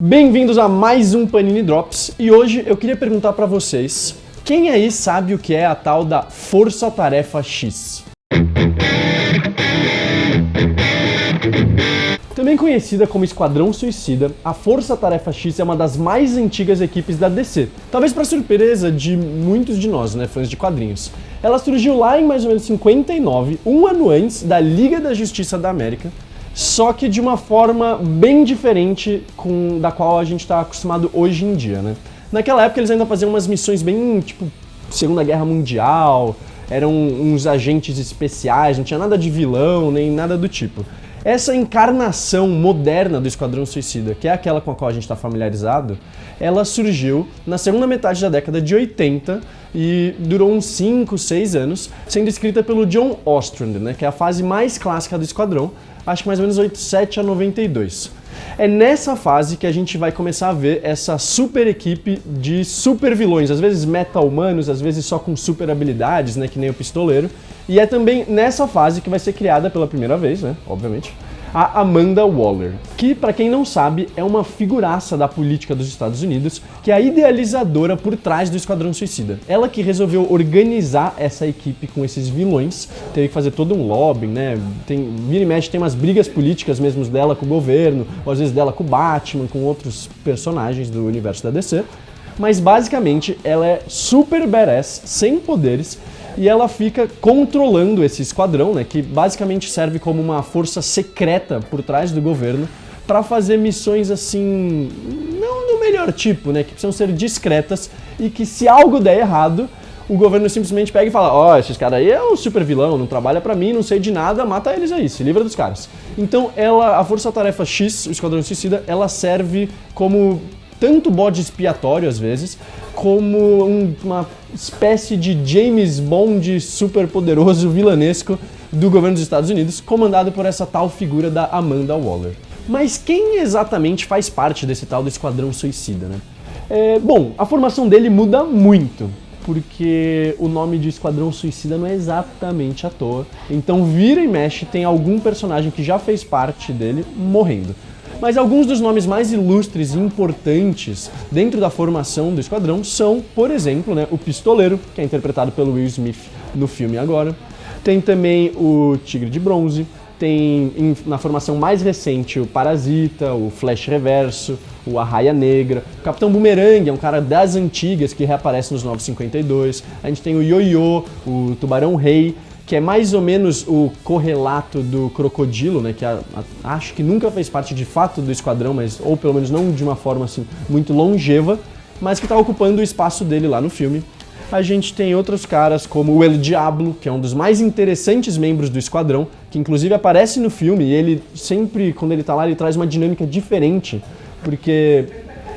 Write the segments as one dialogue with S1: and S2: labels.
S1: Bem-vindos a mais um Panini Drops, e hoje eu queria perguntar pra vocês, quem aí sabe o que é a tal da Força Tarefa X? Também conhecida como Esquadrão Suicida, a Força Tarefa X é uma das mais antigas equipes da DC, talvez para surpresa de muitos de nós, fãs de quadrinhos. Ela surgiu lá em mais ou menos 59, um ano antes da Liga da Justiça da América, só que de uma forma bem diferente da qual a gente está acostumado hoje em dia, Naquela época eles ainda faziam umas missões bem, tipo, Segunda Guerra Mundial, eram uns agentes especiais, não tinha nada de vilão, nem nada do tipo. Essa encarnação moderna do Esquadrão Suicida, que é aquela com a qual a gente está familiarizado, ela surgiu na segunda metade da década de 80 e durou uns 5, 6 anos, sendo escrita pelo John Ostrander, que é a fase mais clássica do Esquadrão, acho que mais ou menos 87 a 92. É nessa fase que a gente vai começar a ver essa super equipe de super vilões, às vezes meta-humanos, às vezes só com super habilidades, que nem o Pistoleiro. E é também nessa fase que vai ser criada pela primeira vez, obviamente, a Amanda Waller, que, para quem não sabe, é uma figuraça da política dos Estados Unidos, que é a idealizadora por trás do Esquadrão Suicida. Ela que resolveu organizar essa equipe com esses vilões, teve que fazer todo um lobbying, vira e mexe, tem umas brigas políticas mesmo dela com o governo, ou às vezes dela com o Batman, com outros personagens do universo da DC, mas basicamente ela é super badass, sem poderes, e ela fica controlando esse esquadrão, que basicamente serve como uma força secreta por trás do governo para fazer missões assim, não do melhor tipo, que precisam ser discretas e que se algo der errado, o governo simplesmente pega e fala: esses caras aí é um super vilão, não trabalha pra mim, não sei de nada, mata eles aí, se livra dos caras. Então a Força Tarefa X, o Esquadrão Suicida, ela serve como tanto bode expiatório às vezes, como uma espécie de James Bond super poderoso, vilanesco do governo dos Estados Unidos, comandado por essa tal figura da Amanda Waller. Mas quem exatamente faz parte desse tal do Esquadrão Suicida, Bom, a formação dele muda muito, porque o nome de Esquadrão Suicida não é exatamente à toa, então vira e mexe tem algum personagem que já fez parte dele morrendo. Mas alguns dos nomes mais ilustres e importantes dentro da formação do Esquadrão são, por exemplo, o Pistoleiro, que é interpretado pelo Will Smith no filme agora. Tem também o Tigre de Bronze, tem na formação mais recente o Parasita, o Flash Reverso, o Arraia Negra, o Capitão Boomerang, é um cara das antigas que reaparece nos 952, a gente tem o Yo-Yo, o Tubarão Rei, que é mais ou menos o correlato do Crocodilo, que acho que nunca fez parte de fato do Esquadrão, ou pelo menos não de uma forma assim muito longeva, mas que está ocupando o espaço dele lá no filme. A gente tem outros caras como o El Diablo, que é um dos mais interessantes membros do Esquadrão, que inclusive aparece no filme e ele sempre, quando ele tá lá, ele traz uma dinâmica diferente, porque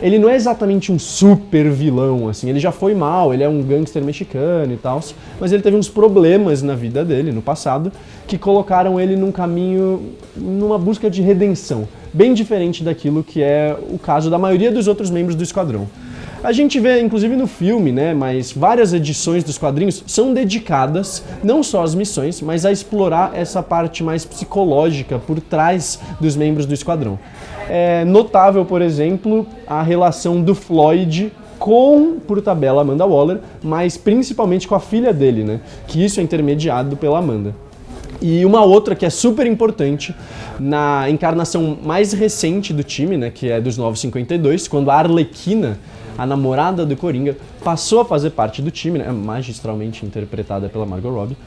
S1: ele não é exatamente um super vilão, assim, ele já foi mal, ele é um gangster mexicano e tal, mas ele teve uns problemas na vida dele, no passado, que colocaram ele num caminho, numa busca de redenção, bem diferente daquilo que é o caso da maioria dos outros membros do Esquadrão. A gente vê, inclusive no filme, mas várias edições dos quadrinhos são dedicadas, não só às missões, mas a explorar essa parte mais psicológica por trás dos membros do Esquadrão. É notável, por exemplo, a relação do Floyd com, por tabela, Amanda Waller, mas principalmente com a filha dele, que isso é intermediado pela Amanda. E uma outra que é super importante, na encarnação mais recente do time, que é dos 952, quando a Arlequina, a namorada do Coringa, passou a fazer parte do time, magistralmente interpretada pela Margot Robbie,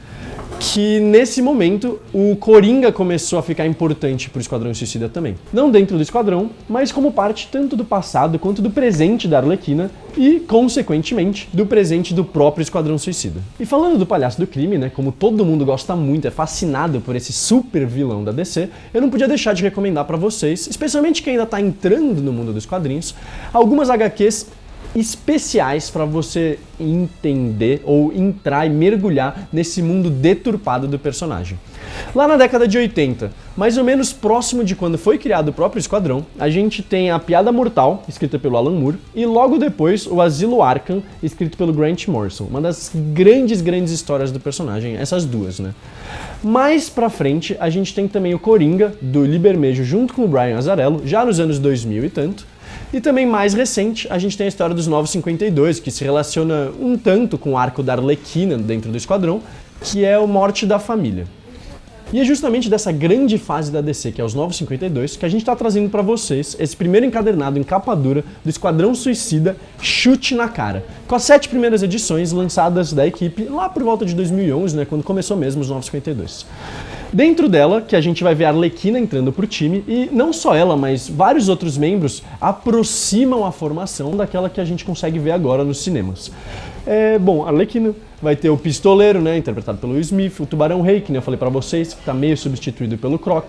S1: que nesse momento o Coringa começou a ficar importante pro Esquadrão Suicida também. Não dentro do Esquadrão, mas como parte tanto do passado quanto do presente da Arlequina e, consequentemente, do presente do próprio Esquadrão Suicida. E falando do Palhaço do Crime, como todo mundo gosta muito, é fascinado por esse super vilão da DC, eu não podia deixar de recomendar pra vocês, especialmente quem ainda tá entrando no mundo dos quadrinhos, algumas HQs especiais para você entender ou entrar e mergulhar nesse mundo deturpado do personagem. Lá na década de 80, mais ou menos próximo de quando foi criado o próprio Esquadrão, a gente tem a Piada Mortal, escrita pelo Alan Moore, e logo depois o Asilo Arkham, escrito pelo Grant Morrison. Uma das grandes histórias do personagem, essas duas, Mais pra frente, a gente tem também o Coringa, do Lee Bermejo, junto com o Brian Azzarello, já nos anos 2000 e tanto. E também mais recente, a gente tem a história dos Novos 52, que se relaciona um tanto com o arco da Arlequina dentro do Esquadrão, que é a morte da família. E é justamente dessa grande fase da DC, que é os Novos 52, que a gente está trazendo para vocês esse primeiro encadernado em capa dura do Esquadrão Suicida Chute na Cara, com as 7 primeiras edições lançadas da equipe lá por volta de 2011, né, quando começou mesmo os Novos 52. Dentro dela, que a gente vai ver a Arlequina entrando pro time, e não só ela, mas vários outros membros aproximam a formação daquela que a gente consegue ver agora nos cinemas. Bom, a Arlequina vai ter o Pistoleiro, né, interpretado pelo Will Smith, o Tubarão Rei, que nem eu falei pra vocês, que tá meio substituído pelo Croc,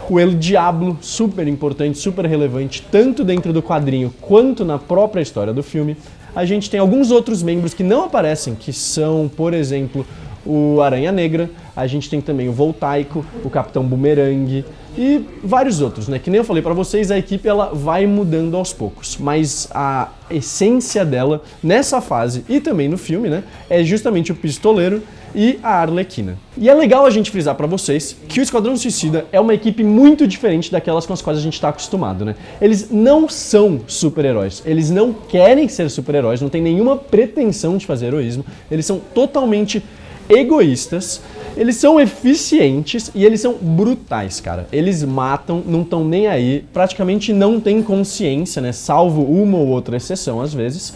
S1: o El Diablo, super importante, super relevante, tanto dentro do quadrinho quanto na própria história do filme. A gente tem alguns outros membros que não aparecem, que são, por exemplo, o Aranha Negra, a gente tem também o Voltaico, o Capitão Boomerang e vários outros, né? Que nem eu falei pra vocês, a equipe ela vai mudando aos poucos, mas a essência dela nessa fase e também no filme, né, é justamente o Pistoleiro e a Arlequina. E é legal a gente frisar pra vocês que o Esquadrão Suicida é uma equipe muito diferente daquelas com as quais a gente tá acostumado, né? Eles não são super-heróis, eles não querem ser super-heróis, não tem nenhuma pretensão de fazer heroísmo, eles são totalmente egoístas, eles são eficientes e eles são brutais, cara. Eles matam, não estão nem aí, praticamente não têm consciência, né? Salvo uma ou outra exceção às vezes.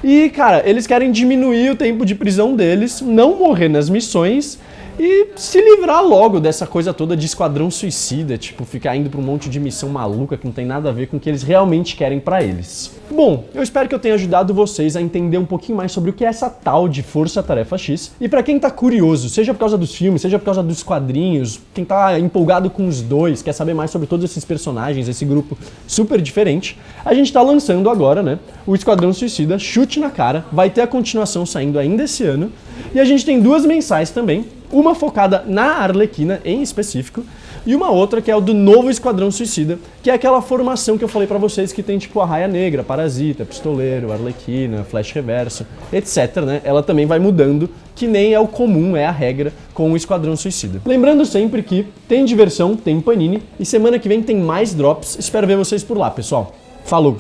S1: E, cara, eles querem diminuir o tempo de prisão deles, não morrer nas missões e se livrar logo dessa coisa toda de Esquadrão Suicida, tipo, ficar indo pra um monte de missão maluca que não tem nada a ver com o que eles realmente querem pra eles. Bom, eu espero que eu tenha ajudado vocês a entender um pouquinho mais sobre o que é essa tal de Força Tarefa X. E pra quem tá curioso, seja por causa dos filmes, seja por causa dos quadrinhos, quem tá empolgado com os dois, quer saber mais sobre todos esses personagens, esse grupo super diferente, a gente tá lançando agora, né, o Esquadrão Suicida Chute na Cara. Vai ter a continuação saindo ainda esse ano. E a gente tem 2 mensais também, uma focada na Arlequina em específico, e uma outra que é o do novo Esquadrão Suicida, que é aquela formação que eu falei pra vocês que tem tipo a Raia Negra, Parasita, Pistoleiro, Arlequina, Flash Reverso, etc, né? Ela também vai mudando, que nem é o comum, é a regra com o Esquadrão Suicida. Lembrando sempre que tem diversão, tem Panini, e semana que vem tem mais drops. Espero ver vocês por lá, pessoal. Falou!